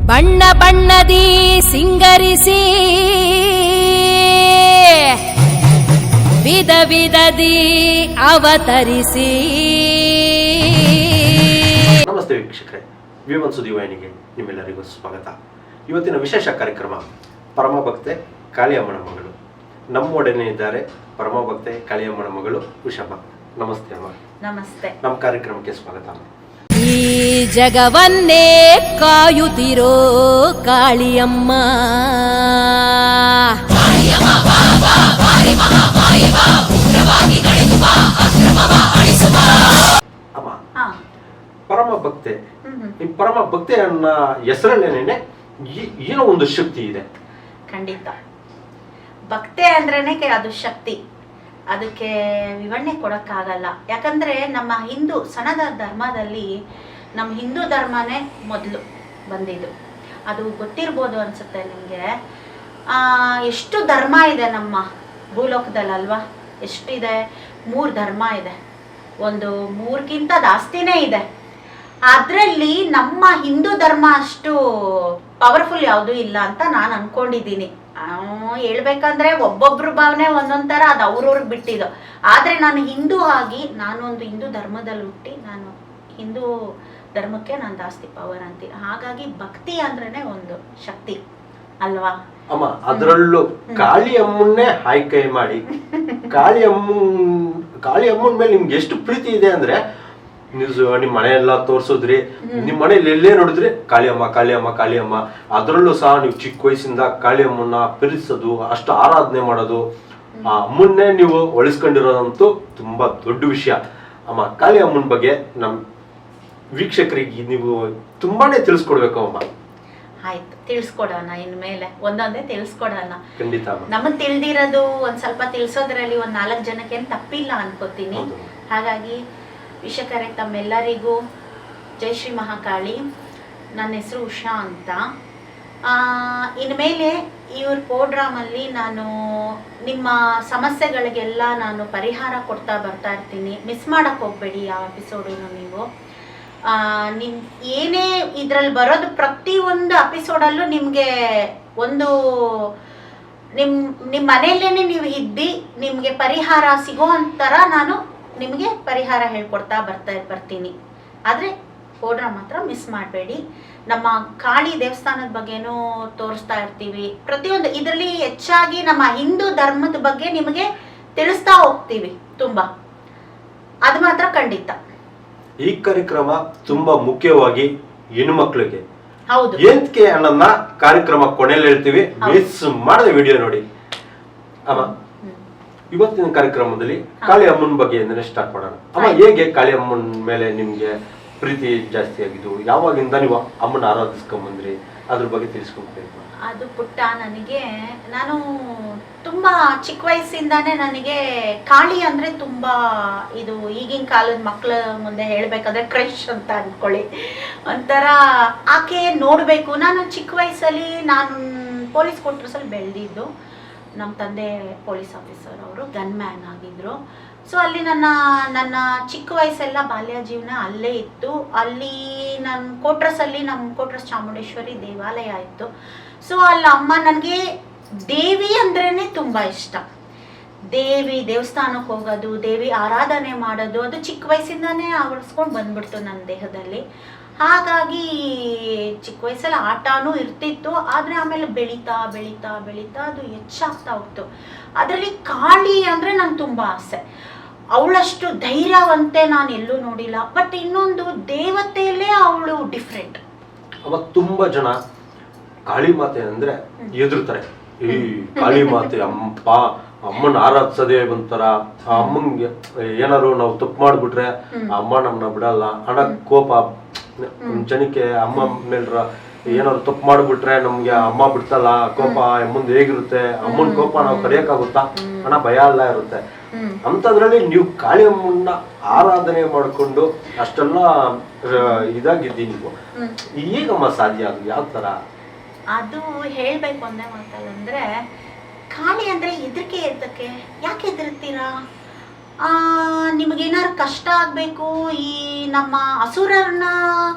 ಬಣ್ಣ ಬಣ್ಣದಿ ಸಿಂಗರಿಸಿ ವಿಧ ವಿಧದಿ ಅವತರಿಸಿ. ನಮಸ್ತೆ ವೀಕ್ಷಕರೇ, ವಿ1 ಸುದ್ದಿವಾಹಿನಿಗೆ ನಿಮ್ಮೆಲ್ಲರಿಗೂ ಸ್ವಾಗತ. ಇವತ್ತಿನ ವಿಶೇಷ ಕಾರ್ಯಕ್ರಮ ಪರಮಭಕ್ತೆ ಕಾಳಿಯಮ್ಮನ ಮಗಳು. ನಮ್ಮೊಡನೆ ಇದ್ದಾರೆ ಪರಮಭಕ್ತೆ ಕಾಳಿಯಮ್ಮನ ಮಗಳು ಉಷಮ್ಮ. ನಮಸ್ತೆ ಅಮ್ಮ. ನಮಸ್ತೆ. ನಮ್ಮ ಕಾರ್ಯಕ್ರಮಕ್ಕೆ ಸ್ವಾಗತ. ಈ ಜಗವನ್ನೇ ಕಾಯುತ್ತಿರೋ ಕಾಳಿಯಮ್ಮ, ಅಮ್ಮ ಪರಮಭಕ್ತೆ, ಈ ಪರಮಭಕ್ತೆ ಅನ್ನೋ ಹೆಸರಲ್ಲೇನೆ ಏನೋ ಒಂದು ಶಕ್ತಿ ಇದೆ. ಖಂಡಿತ ಭಕ್ತೆ ಅಂದ್ರೇನೆ ಅದು ಶಕ್ತಿ. ಅದಕ್ಕೆ ವಿವರಣೆ ಕೊಡಕ್ಕಾಗಲ್ಲ. ಯಾಕಂದ್ರೆ ನಮ್ಮ ಹಿಂದೂ ಸನಾತನ ಧರ್ಮದಲ್ಲಿ ನಮ್ಮ ಹಿಂದೂ ಧರ್ಮನೇ ಮೊದಲು ಬಂದಿದ್ದು. ಅದು ಗೊತ್ತಿರ್ಬೋದು ಅನ್ಸುತ್ತೆ ನಿಮಗೆ. ಎಷ್ಟು ಧರ್ಮ ಇದೆ ನಮ್ಮ ಭೂಲೋಕದಲ್ಲಲ್ವಾ? ಎಷ್ಟಿದೆ? 3 ಧರ್ಮ ಇದೆ. ಒಂದು 3ಕ್ಕಿಂತ ಜಾಸ್ತಿನೇ ಇದೆ. ಅದರಲ್ಲಿ ನಮ್ಮ ಹಿಂದೂ ಧರ್ಮ ಅಷ್ಟು ಪವರ್ಫುಲ್ ಯಾವುದೂ ಇಲ್ಲ ಅಂತ ನಾನು ಅನ್ಕೊಂಡಿದ್ದೀನಿ. ಹೇಳ್ಬೇಕಂದ್ರೆ ಒಬ್ಬೊಬ್ರ ಭಾವನೆ ಒಂದೊಂದ್ ಥರ, ಅದು ಅವ್ರವ್ರಿಗೆ ಬಿಟ್ಟಿದ್ದು. ಆದರೆ ನಾನು ಹಿಂದೂ ಆಗಿ, ನಾನು ಒಂದು ಹಿಂದೂ ಧರ್ಮದಲ್ಲಿ ಹುಟ್ಟಿ, ನಾನು ಹಿಂದೂ ಧರ್ಮಕ್ಕೆ ನಾನು ಜಾಸ್ತಿ ಪವರ್ ಅಂತೀನಿ. ಹಾಗಾಗಿ ಭಕ್ತಿ ಅಂದ್ರೇನೆ ಒಂದು ಶಕ್ತಿ ಅಲ್ವಾ ಅಮ್ಮ? ಅದರಲ್ಲೂ ಕಾಳಿಯಮ್ಮನ್ನೇ ಆಯ್ಕೆ ಮಾಡಿ ಕಾಳಿಯಮ್ಮನ ಮೇಲೆ ನಿಮ್ಗೆ ಎಷ್ಟು ಪ್ರೀತಿ ಇದೆ ಅಂದ್ರೆ, ನಿಮ್ ಮನೆಯೆಲ್ಲ ತೋರ್ಸೋದ್ರಿ, ನಿಮ್ ಮನೇಲಿ ಎಲ್ಲೇ ನೋಡಿದ್ರಿ ಕಾಳಿಯಮ್ಮ ಕಾಳಿಯಮ್ಮ ಕಾಳಿಯಮ್ಮ. ಅದರಲ್ಲೂ ಸಹ ನೀವು ಚಿಕ್ಕ ವಯಸ್ಸಿಂದ ಕಾಳಿಯಮ್ಮನ ಪ್ರೀತಿಸೋದು, ಅಷ್ಟು ಆರಾಧನೆ ಮಾಡೋದು, ಆ ಅಮ್ಮನ್ನೇ ನೀವು ಒಳಿಸ್ಕೊಂಡಿರೋದಂತೂ ತುಂಬಾ ದೊಡ್ಡ ವಿಷಯ ಅಮ್ಮ. ಕಾಳಿಯಮ್ಮನ ಬಗ್ಗೆ ನಮ್ ವೀಕ್ಷಕರಿಗೆ ನೀವು ತುಂಬಾನೇ ತಿಳಿಸ್ಕೊಡ್ಬೇಕು ಅಮ್ಮ. ಆಯ್ತು, ತಿಳಿಸ್ಕೊಡೋಣ. ಇನ್ಮೇಲೆ ಒಂದೊಂದೇ ತಿಳಿಸ್ಕೊಡೋಣ. ಖಂಡಿತ. ನಮಗ್ ತಿಳಿದಿರೋದು ಒಂದ್ ಸ್ವಲ್ಪ ತಿಳಿಸೋದ್ರಲ್ಲಿ ಒಂದ್ 4 ಜನಕ್ಕೆ ತಪ್ಪಿಲ್ಲ ಅನ್ಕೋತೀನಿ. ಹಾಗಾಗಿ ವೀಕ್ಷಕರೇ, ತಮ್ಮೆಲ್ಲರಿಗೂ ಜೈ ಶ್ರೀ ಮಹಾಕಾಳಿ. ನನ್ನ ಹೆಸರು ಉಷಾ ಅಂತ. ಇನ್ಮೇಲೆ ಇವ್ರ ಪ್ರೋಗ್ರಾಮಲ್ಲಿ ನಾನು ನಿಮ್ಮ ಸಮಸ್ಯೆಗಳಿಗೆಲ್ಲ ನಾನು ಪರಿಹಾರ ಕೊಡ್ತಾ ಬರ್ತಾ ಇರ್ತೀನಿ. ಮಿಸ್ ಮಾಡಕ್ಕೆ ಹೋಗ್ಬೇಡಿ ಯಾವ ಎಪಿಸೋಡನ್ನು ನೀವು. ನಿಮ್ ಏನೇ ಇದ್ರಲ್ಲಿ ಬರೋದು ಪ್ರತಿಯೊಂದು ಎಪಿಸೋಡಲ್ಲೂ ನಿಮಗೆ ಒಂದು ನಿಮ್ಮ ಮನೆಯಲ್ಲೇನೆ ನೀವು ಇದ್ದು ನಿಮಗೆ ಪರಿಹಾರ ಸಿಗೋ ಅಂತರ ನಾನು ನಿಮಗೆ ಪರಿಹಾರ ಹೇಳ್ಕೊಡ್ತಾ ಬರ್ತೀನಿ. ಆದರೆ ಪ್ರೋಗ್ರಾಮ್ ಮಾತ್ರ ಮಿಸ್ ಮಾಡಬೇಡಿ. ನಮ್ಮ ಕಾಳಿ ದೇವಸ್ಥಾನದ ಬಗ್ಗೆನೂ ತೋರಿಸ್ತಾ ಇರ್ತೀವಿ. ಪ್ರತಿಯೊಂದು ಇದರಲ್ಲಿ ಹೆಚ್ಚಾಗಿ ನಮ್ಮ ಹಿಂದೂ ಧರ್ಮದ ಬಗ್ಗೆ ನಿಮಗೆ ತಿಳಿಸ್ತಾ ಹೋಗ್ತೀವಿ ತುಂಬಾ. ಅದು ಮಾತ್ರ ಖಂಡಿತ. ಈ ಕಾರ್ಯಕ್ರಮ ತುಂಬಾ ಮುಖ್ಯವಾಗಿ ಹೆಣ್ಮಕ್ಳಿಗೆ. ಹೌದು. ಏನಕ್ಕೆ ಅನ್ನೋದನ್ನ ಕಾರ್ಯಕ್ರಮ ಕೊನೆಯಲ್ಲಿ ಹೇಳ್ತೀವಿ. ಮಿಸ್ ಮಾಡದ ವಿಡಿಯೋ ನೋಡಿ ಅಮ್ಮ. ಇವತ್ತಿನ ಕಾರ್ಯಕ್ರಮದಲ್ಲಿ ಕಾಳಿ ಅಮ್ಮನ ಬಗ್ಗೆ ಸ್ಟಾರ್ಟ್ ಮಾಡೋಣ ಅಮ್ಮ. ಹೇಗೆ ಕಾಳಿ ಅಮ್ಮನ ಮೇಲೆ ನಿಮ್ಗೆ ಪ್ರೀತಿ ಜಾಸ್ತಿ ಆಗಿದ್ದು? ಯಾವಾಗಿಂದ ನೀವು ಅಮ್ಮನ ಆರಾಧಿಸ್ಕೊಂಡ್ ಬಂದ್ರಿ? ಅದ್ರ ಬಗ್ಗೆ ತಿಳಿಸ್ಕೊಡ್ಬೇಕು. ಅದು ಪುಟ್ಟ, ನಾನು ತುಂಬಾ ಚಿಕ್ಕ ವಯಸ್ಸಿಂದಾನೇ ನನಗೆ ಕಾಳಿ ಅಂದ್ರೆ ತುಂಬಾ ಇದು ಈಗಿನ ಕಾಲದ ಮಕ್ಕಳ ಮುಂದೆ ಹೇಳ್ಬೇಕಾದ್ರೆ ಕ್ರಶ್ ಅಂತ ಅನ್ಕೊಳ್ಳಿ. ಒಂಥರ ಆಕೆ ನೋಡ್ಬೇಕು. ನಾನು ಚಿಕ್ಕ ವಯಸ್ಸಲ್ಲಿ ನಾನು ಪೊಲೀಸ್ ಕ್ವಾರ್ಟರ್ಸಲ್ಲಿ ಬೆಳೆದಿದ್ದು. ನಮ್ಮ ತಂದೆ ಪೊಲೀಸ್ ಆಫೀಸರ್, ಅವರು ಗನ್ ಮ್ಯಾನ್ ಆಗಿದ್ರು. ಸೊ ಅಲ್ಲಿ ನನ್ನ ಚಿಕ್ಕ ವಯಸ್ಸೆಲ್ಲ ಬಾಲ್ಯ ಜೀವನ ಅಲ್ಲೇ ಇತ್ತು. ಅಲ್ಲಿ ನಮ್ಮ ಕ್ವಾರ್ಟರ್ಸಲ್ಲಿ, ನಮ್ಮ ಕ್ವಾರ್ಟರ್ಸ್ ಚಾಮುಂಡೇಶ್ವರಿ ದೇವಾಲಯ ಇತ್ತು. ಸೊ ಅಲ್ಲಿ ಅಮ್ಮ, ನನಗೆ ದೇವಿ ಅಂದ್ರೇನೆ ತುಂಬ ಇಷ್ಟ. ದೇವಿ ದೇವಸ್ಥಾನಕ್ಕೆ ಹೋಗೋದು, ದೇವಿ ಆರಾಧನೆ ಮಾಡೋದು, ಅದು ಚಿಕ್ಕ ವಯಸ್ಸಿಂದಾನೇ ಆವರಿಸ್ಕೊಂಡು ಬಂದ್ಬಿಡ್ತು ನನ್ನ ದೇಹದಲ್ಲಿ. ಹಾಗಾಗಿ ಚಿಕ್ಕ ವಯಸ್ಸಲ್ಲಿ ಆಟನೂ ಇರ್ತಿತ್ತು. ಆದರೆ ಆಮೇಲೆ ಬೆಳೀತಾ ಬೆಳೀತಾ ಬೆಳೀತಾ ಅದು ಹೆಚ್ಚಾಗ್ತಾ ಹೋಗ್ತು. ಅದರಲ್ಲಿ ಕಾಳಿ ಅಂದರೆ ನಂಗೆ ತುಂಬ ಆಸೆ. ಅವಳಷ್ಟು ಧೈರ್ಯವಂತೆ ನಾನು ಎಲ್ಲೂ ನೋಡಿಲ್ಲ. ಬಟ್ ಇನ್ನೊಂದು, ದೇವತೆಯಲ್ಲೇ ಅವಳು ಡಿಫ್ರೆಂಟ್. ಅವಾಗ ತುಂಬಾ ಜನ ಕಾಳಿ ಮಾತೆ ಅಂದ್ರೆ ಎದುರ್ತಾರೆ. ಈ ಕಾಳಿ ಮಾತೆ ಅಮ್ಮನ ಆರಾಧಿಸೋದೇ ಒಂಥರ, ಆ ಅಮ್ಮಂಗೆ ಏನಾದ್ರು ನಾವು ತಪ್ಪು ಮಾಡ್ಬಿಟ್ರೆ ಅಮ್ಮ ನಮ್ಮನ್ನ ಬಿಡಲ್ಲ ಅನ್ನೋ ಕೋಪ ಜನಕ್ಕೆ. ಅಮ್ಮ ಮೇಲ್ರ ಏನಾದ್ರು ತಪ್ಪು ಮಾಡ್ಬಿಟ್ರೆ ನಮ್ಗೆ ಅಮ್ಮ ಬಿಡ್ತಲ್ಲ, ಕೋಪ ಮುಂದೆ ಹೇಗಿರುತ್ತೆ? ಅಮ್ಮನ ಕೋಪ ನಾವು ಕರೆಯಕ್ಕಾಗುತ್ತಾ ಅನ್ನೋ ಭಯ ಎಲ್ಲ ಇರುತ್ತೆ. ಅಂತದ್ರಲ್ಲಿ ನೀವು ಕಾಳಿ ಅಮ್ಮನ ಆರಾಧನೆ ಮಾಡ್ಕೊಂಡು ಅಷ್ಟೆಲ್ಲ ಇದಾಗಿದ್ದೀನಿ ನೀವು. ಈಗಮ್ಮ ಸಾಧ್ಯ ಅದು ಯಾವ ತರ? ಅದು ಹೇಳ್ಬೇಕು ಒಂದೇ ಮಾತಲ್ಲಂದ್ರೆ, ಕಾಳಿ ಅಂದ್ರೆ ಹೆದರಿಕೆ. ಎದ್ದಕ್ಕೆ ಯಾಕೆ ಹೆದರ್ತೀರಾ? ನಿಮಗೇನಾದ್ರು ಕಷ್ಟ ಆಗಬೇಕು, ಈ ನಮ್ಮ ಅಸುರರನ್ನ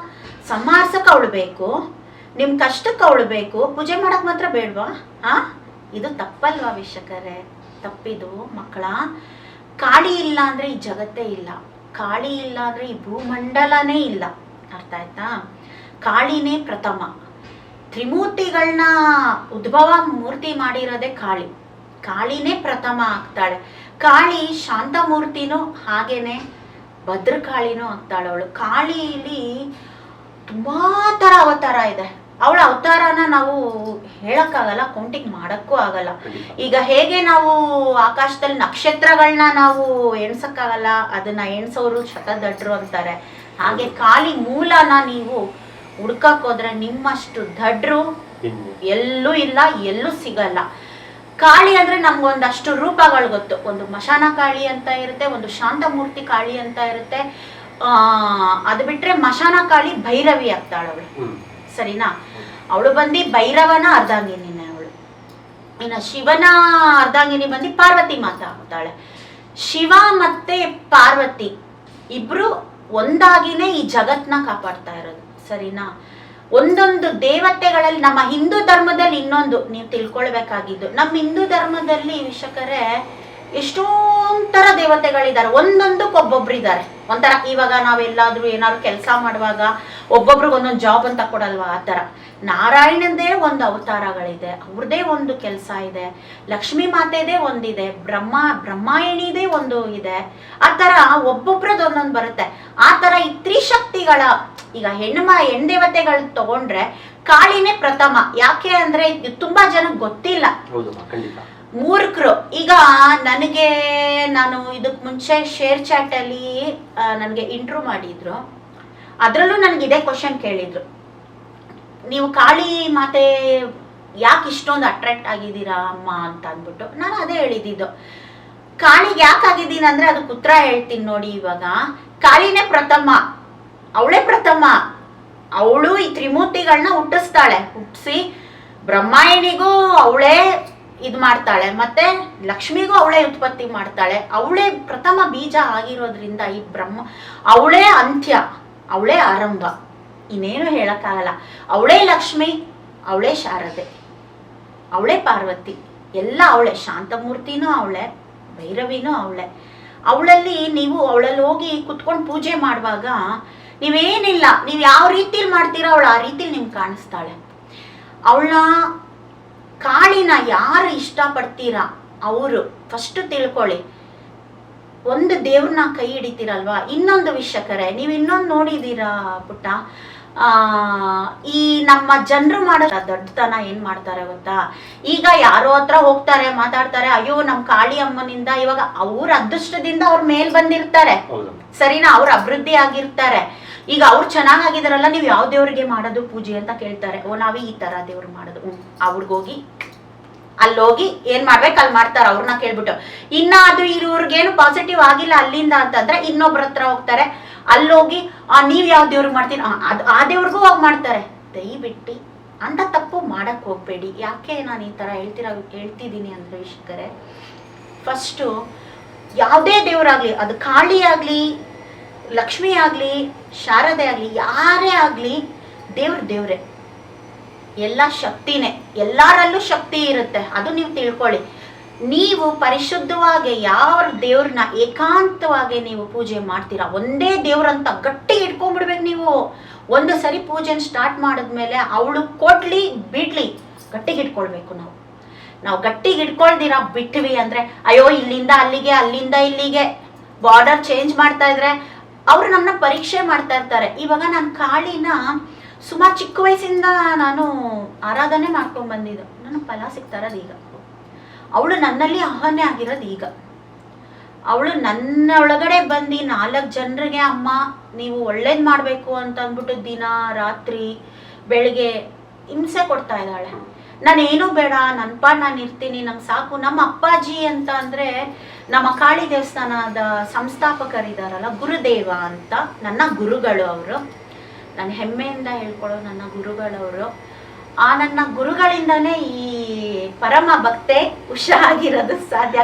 ಸಂಹಾರಿಸಕ್ಕೆ ಅವಳು ಬೇಕು. ನಿಮ್ಮ ಕಷ್ಟಕ್ಕೆ ಅವಳು ಬೇಕು, ಪೂಜೆ ಮಾಡಕ್ ಮಾತ್ರ ಬೇಡವಾ? ಹಾ, ಇದು ತಪ್ಪಲ್ವಾ ವೀಕ್ಷಕರೇ? ತಪ್ಪಿದು ಮಕ್ಕಳ. ಕಾಳಿ ಇಲ್ಲ ಅಂದ್ರೆ ಈ ಜಗತ್ತೇ ಇಲ್ಲ, ಕಾಳಿ ಇಲ್ಲ ಅಂದ್ರೆ ಈ ಭೂಮಂಡಲನೇ ಇಲ್ಲ. ಅರ್ಥ ಆಯ್ತಾ? ಕಾಳಿನೇ ಪ್ರಥಮ. ತ್ರಿಮೂರ್ತಿಗಳನ್ನ ಉದ್ಭವ ಮೂರ್ತಿ ಮಾಡಿರೋದೇ ಕಾಳಿ. ಕಾಳಿನೇ ಪ್ರಥಮ ಆಗ್ತಾಳೆ. ಕಾಳಿ ಶಾಂತಮೂರ್ತಿನೂ ಹಾಗೇನೆ ಭದ್ರಕಾಳಿನೂ ಆಗ್ತಾಳೆ ಅವಳು. ಕಾಳಿಲಿ ತುಂಬಾ ತರ ಅವತಾರ ಇದೆ. ಅವಳ ಅವತಾರನ ನಾವು ಹೇಳಕ್ಕಾಗಲ್ಲ, ಕೌಂಟಿಂಗ್ ಮಾಡಕ್ಕೂ ಆಗಲ್ಲ. ಈಗ ಹೇಗೆ ನಾವು ಆಕಾಶದಲ್ಲಿ ನಕ್ಷತ್ರಗಳನ್ನ ನಾವು ಎಣ್ಸಕ್ಕಾಗಲ್ಲ, ಅದನ್ನ ಎಣ್ಸೋರು ಶತದಡ್ರು ಅಂತಾರೆ. ಹಾಗೆ ಕಾಳಿ ಮೂಲನ ನೀವು ಹುಡ್ಕಕ್ ಹೋದ್ರೆ ನಿಮ್ಮಷ್ಟು ದಡ್ರು ಎಲ್ಲೂ ಇಲ್ಲ, ಎಲ್ಲೂ ಸಿಗಲ್ಲ. ಕಾಳಿ ಅಂದ್ರೆ ನಮ್ಗೊಂದಷ್ಟು ರೂಪಗಳು ಗೊತ್ತು. ಒಂದು ಮಶಾನ ಕಾಳಿ ಅಂತ ಇರುತ್ತೆ, ಒಂದು ಶಾಂತಮೂರ್ತಿ ಕಾಳಿ ಅಂತ ಇರುತ್ತೆ. ಅದು ಬಿಟ್ರೆ ಮಶಾನ ಕಾಳಿ ಭೈರವಿ ಆಗ್ತಾಳವಳು, ಸರಿನಾ? ಅವಳು ಬಂದು ಭೈರವನ ಅರ್ಧಾಂಗಿನಿನೇ ಅವಳು. ಇನ್ನ ಶಿವನ ಅರ್ಧಾಂಗಿನಿ ಬಂದು ಪಾರ್ವತಿ ಮಾತಾ ಆಗ್ತಾಳೆ. ಶಿವ ಮತ್ತೆ ಪಾರ್ವತಿ ಇಬ್ರು ಒಂದಾಗಿನೇ ಈ ಜಗತ್ನ ಕಾಪಾಡ್ತಾ ಇರೋದು, ಸರಿನಾ? ಒಂದೊಂದು ದೇವತೆಗಳಲ್ಲಿ ನಮ್ಮ ಹಿಂದೂ ಧರ್ಮದಲ್ಲಿ ಇನ್ನೊಂದು ನೀವು ತಿಳ್ಕೊಳ್ಬೇಕಾಗಿದ್ದು, ನಮ್ಮ ಹಿಂದೂ ಧರ್ಮದಲ್ಲಿ ವೀಕ್ಷಕರೇ ಎಷ್ಟೊಂಥರ ದೇವತೆಗಳಿದ್ದಾರೆ, ಒಂದೊಂದಕ್ಕೆ ಒಬ್ಬೊಬ್ರು ಇದ್ದಾರೆ. ಒಂಥರ ಇವಾಗ ನಾವೆಲ್ಲಾದ್ರೂ ಏನಾದ್ರು ಕೆಲಸ ಮಾಡುವಾಗ ಒಬ್ಬೊಬ್ರಿಗೆ ಒಂದೊಂದು ಜಾಬ್ ಅಂತ ಕೊಡಲ್ವಾ, ಆ ಥರ ನಾರಾಯಣಂದೇ ಒಂದು ಅವತಾರಗಳಿದೆ, ಅವ್ರದೇ ಒಂದು ಕೆಲಸ ಇದೆ. ಲಕ್ಷ್ಮೀ ಮಾತೆದೇ ಒಂದಿದೆ, ಬ್ರಹ್ಮಾಯಣಿದೇ ಒಂದು ಇದೆ. ಆ ಥರ ಒಬ್ಬೊಬ್ರದ್ದು ಒಂದೊಂದು ಬರುತ್ತೆ. ಆ ಥರ ಈ ತ್ರಿಶಕ್ತಿಗಳ ಈಗ ಹೆಣ್ಣು ದೇವತೆಗಳು ತಗೊಂಡ್ರೆ ಕಾಳಿನೇ ಪ್ರಥಮ. ಯಾಕೆ ಅಂದ್ರೆ ತುಂಬಾ ಜನಕ್ಕೆ ಗೊತ್ತಿಲ್ಲ, ಮೂರ್ಖರು. ಈಗ ನಾನು ಇದಕ್ ಮುಂಚೆ ಶೇರ್ ಚಾಟ್ ಅಲ್ಲಿ ನನಗೆ ಇಂಟ್ರ್ಯೂ ಮಾಡಿದ್ರು. ಅದ್ರಲ್ಲೂ ನನಗೆ ಇದೇ ಕ್ವಶನ್ ಕೇಳಿದ್ರು, ನೀವು ಕಾಳಿ ಮಾತೆ ಯಾಕೆ ಇಷ್ಟೊಂದು ಅಟ್ರಾಕ್ಟ್ ಆಗಿದ್ದೀರಾ ಅಮ್ಮ ಅಂತ ಅಂದ್ಬಿಟ್ಟು. ನಾನು ಅದೇ ಹೇಳಿದ್ದು, ಕಾಳಿಗೆ ಯಾಕೆ ಆಗಿದ್ದೀನಿ ಅಂದ್ರೆ ಅದಕ್ಕೆ ಉತ್ತರ ಹೇಳ್ತೀನಿ ನೋಡಿ. ಇವಾಗ ಕಾಳಿನೇ ಪ್ರಥಮ, ಅವಳೇ ಪ್ರಥಮ. ಅವಳು ಈ ತ್ರಿಮೂರ್ತಿಗಳನ್ನ ಹುಟ್ಟಿಸ್ತಾಳೆ, ಹುಟ್ಟಿಸಿ ಬ್ರಹ್ಮಾಯಣಿಗೂ ಅವಳೇ ಇದು ಮಾಡ್ತಾಳೆ, ಮತ್ತೆ ಲಕ್ಷ್ಮಿಗೂ ಅವಳೇ ಉತ್ಪತ್ತಿ ಮಾಡ್ತಾಳೆ. ಅವಳೇ ಪ್ರಥಮ ಬೀಜ ಆಗಿರೋದ್ರಿಂದ ಈ ಅವಳೇ ಅಂತ್ಯ, ಅವಳೇ ಆರಂಭ, ಇನ್ನೇನು ಹೇಳಕ್ಕಾಗಲ್ಲ. ಅವಳೇ ಲಕ್ಷ್ಮಿ, ಅವಳೇ ಶಾರದೆ, ಅವಳೇ ಪಾರ್ವತಿ, ಎಲ್ಲ ಅವಳೇ. ಶಾಂತಮೂರ್ತಿನೂ ಅವಳೇ, ಭೈರವಿನೂ ಅವಳೇ. ಅವಳಲ್ಲಿ ನೀವು ಅವಳಲ್ಲಿ ಹೋಗಿ ಕುತ್ಕೊಂಡು ಪೂಜೆ ಮಾಡುವಾಗ ನೀವೇನಿಲ್ಲ, ನೀವು ಯಾವ ರೀತಿಲಿ ಮಾಡ್ತೀರಾ ಅವಳು ಆ ರೀತಿಲಿ ನಿಮ್ಗೆ ಕಾಣಿಸ್ತಾಳೆ. ಅವಳನ್ನ ಕಾಳಿನ ಯಾರು ಇಷ್ಟಪಡ್ತೀರಾ ಅವರು ಫಸ್ಟ್ ತಿಳ್ಕೊಳ್ಳಿ. ಒಂದು ದೇವ್ರನ್ನ ಕೈ ಹಿಡಿತೀರಲ್ವಾ. ಇನ್ನೊಂದು ವೀಕ್ಷಕರೇ, ನೀವು ಇನ್ನೊಂದು ನೋಡಿದೀರಾ ಪುಟ್ಟ, ಈ ನಮ್ಮ ಜನರು ಮಾಡೋ ದೊಡ್ಡತನ ಏನ್ ಮಾಡ್ತಾರೆ ಗೊತ್ತಾ? ಈಗ ಯಾರೋ ಹತ್ರ ಹೋಗ್ತಾರೆ, ಮಾತಾಡ್ತಾರೆ, ಅಯ್ಯೋ ನಮ್ ಕಾಳಿ ಅಮ್ಮನಿಂದ ಇವಾಗ ಅವ್ರ ಅದೃಷ್ಟದಿಂದ ಅವ್ರ ಮೇಲ್ ಬಂದಿರ್ತಾರೆ, ಸರಿನಾ? ಅವ್ರ ಅಭಿವೃದ್ಧಿ ಆಗಿರ್ತಾರೆ. ಈಗ ಅವ್ರು ಚೆನ್ನಾಗಿದಾರಲ್ಲ, ನೀವು ಯಾವ ದೇವ್ರಿಗೆ ಮಾಡೋದು ಪೂಜೆ ಅಂತ ಕೇಳ್ತಾರೆ. ಓ ನಾವೇ ಈ ತರ ದೇವ್ರು ಮಾಡೋದು. ಅವ್ರಿಗೋಗಿ ಅಲ್ಲೋಗಿ ಏನ್ ಮಾಡ್ಬೇಕು ಅಲ್ಲಿ ಮಾಡ್ತಾರ, ಅವ್ರನ್ನ ಕೇಳ್ಬಿಟ್ಟು. ಇನ್ನ ಅದು ಇವ್ರಿಗೇನು ಪಾಸಿಟಿವ್ ಆಗಿಲ್ಲ ಅಲ್ಲಿಂದ ಅಂತಂದ್ರೆ ಇನ್ನೊಬ್ರ ಹತ್ರ ಹೋಗ್ತಾರೆ, ಅಲ್ಲೋಗಿ ನೀವ್ ಯಾವ ದೇವ್ರಿಗೆ ಮಾಡ್ತೀರಿ, ಆ ದೇವ್ರಿಗೂ ಹೋಗಿ ಮಾಡ್ತಾರೆ. ದಯವಿಟ್ಟು ಅಂತ ತಪ್ಪು ಮಾಡಕ್ ಹೋಗ್ಬೇಡಿ. ಯಾಕೆ ನಾನು ಈ ತರ ಹೇಳ್ತಿದ್ದೀನಿ ಅಂದ್ರೆ ವೀಕ್ಷಕರೇ, ಫಸ್ಟು ಯಾವುದೇ ದೇವ್ರಾಗ್ಲಿ, ಅದು ಕಾಳಿ ಆಗ್ಲಿ, ಲಕ್ಷ್ಮಿ ಆಗ್ಲಿ, ಶಾರದೆ ಆಗ್ಲಿ, ಯಾರೇ ಆಗ್ಲಿ, ದೇವ್ರೇ. ಎಲ್ಲ ಶಕ್ತಿನೇ, ಎಲ್ಲರಲ್ಲೂ ಶಕ್ತಿ ಇರುತ್ತೆ, ಅದು ನೀವು ತಿಳ್ಕೊಳ್ಳಿ. ನೀವು ಪರಿಶುದ್ಧವಾಗಿ ಯಾವ ದೇವ್ರನ್ನ ಏಕಾಂತವಾಗಿ ನೀವು ಪೂಜೆ ಮಾಡ್ತೀರಾ, ಒಂದೇ ದೇವ್ರಂತ ಗಟ್ಟಿ ಇಟ್ಕೊಂಡ್ಬಿಡ್ಬೇಕು ನೀವು. ಒಂದು ಸರಿ ಪೂಜೆನ ಸ್ಟಾರ್ಟ್ ಮಾಡಿದ್ಮೇಲೆ ಅವಳು ಕೊಡ್ಲಿ ಬಿಡ್ಲಿ ಗಟ್ಟಿಗೆ ಇಟ್ಕೊಳ್ಬೇಕು. ನಾವು ಗಟ್ಟಿಗೆ ಇಟ್ಕೊಳ್ದಿರಾ ಬಿಟ್ವಿ ಅಂದ್ರೆ, ಅಯ್ಯೋ ಇಲ್ಲಿಂದ ಅಲ್ಲಿಗೆ, ಅಲ್ಲಿಂದ ಇಲ್ಲಿಗೆ ಬಾರ್ಡರ್ ಚೇಂಜ್ ಮಾಡ್ತಾ ಇದ್ರೆ ಅವ್ರು ನಮ್ಮನ್ನ ಪರೀಕ್ಷೆ ಮಾಡ್ತಾ ಇರ್ತಾರೆ. ಇವಾಗ ನಾನು ಕಾಳಿನ ಸುಮಾರು ಚಿಕ್ಕ ವಯಸ್ಸಿಂದ ನಾನು ಆರಾಧನೆ ಮಾಡ್ಕೊಂಡ್ ಬಂದಿದ್ದು, ನನ್ನ ಫಲ ಸಿಗ್ತಾ ಇರೋದು ಈಗ. ಅವಳು ನನ್ನಲ್ಲಿ ಆಹ್ವಾನ ಆಗಿರೋದು ಈಗ. ಅವಳು ನನ್ನ ಒಳಗಡೆ ಬಂದು 4 ಜನರಿಗೆ ಅಮ್ಮ ನೀವು ಒಳ್ಳೇದ್ ಮಾಡ್ಬೇಕು ಅಂತ ಅಂದ್ಬಿಟ್ಟು ದಿನ ರಾತ್ರಿ ಬೆಳಿಗ್ಗೆ ಹಿಂಸೆ ಕೊಡ್ತಾ ಇದ್ದಾಳೆ. ನಾನೇನು ಬೇಡ, ನನ್ನ ಪಾಡ್ ನಾನು ಇರ್ತೀನಿ, ನಂಗೆ ಸಾಕು. ನಮ್ಮ ಅಪ್ಪಾಜಿ ಅಂತ ಅಂದ್ರೆ ನಮ್ಮ ಕಾಳಿ ದೇವಸ್ಥಾನದ ಸಂಸ್ಥಾಪಕರಿದಾರಲ್ಲ, ಗುರುದೇವ ಅಂತ ನನ್ನ ಗುರುಗಳು ಅವರು. ನಾನು ಹೆಮ್ಮೆಯಿಂದ ಹೇಳ್ಕೊಳ್ಳೋ ನನ್ನ ಗುರುಗಳವರು. ಆ ನನ್ನ ಗುರುಗಳಿಂದಾನೇ ಈ ಪರಮ ಭಕ್ತೆ ಉಷಾ ಆಗಿರೋದು ಸಾಧ್ಯ.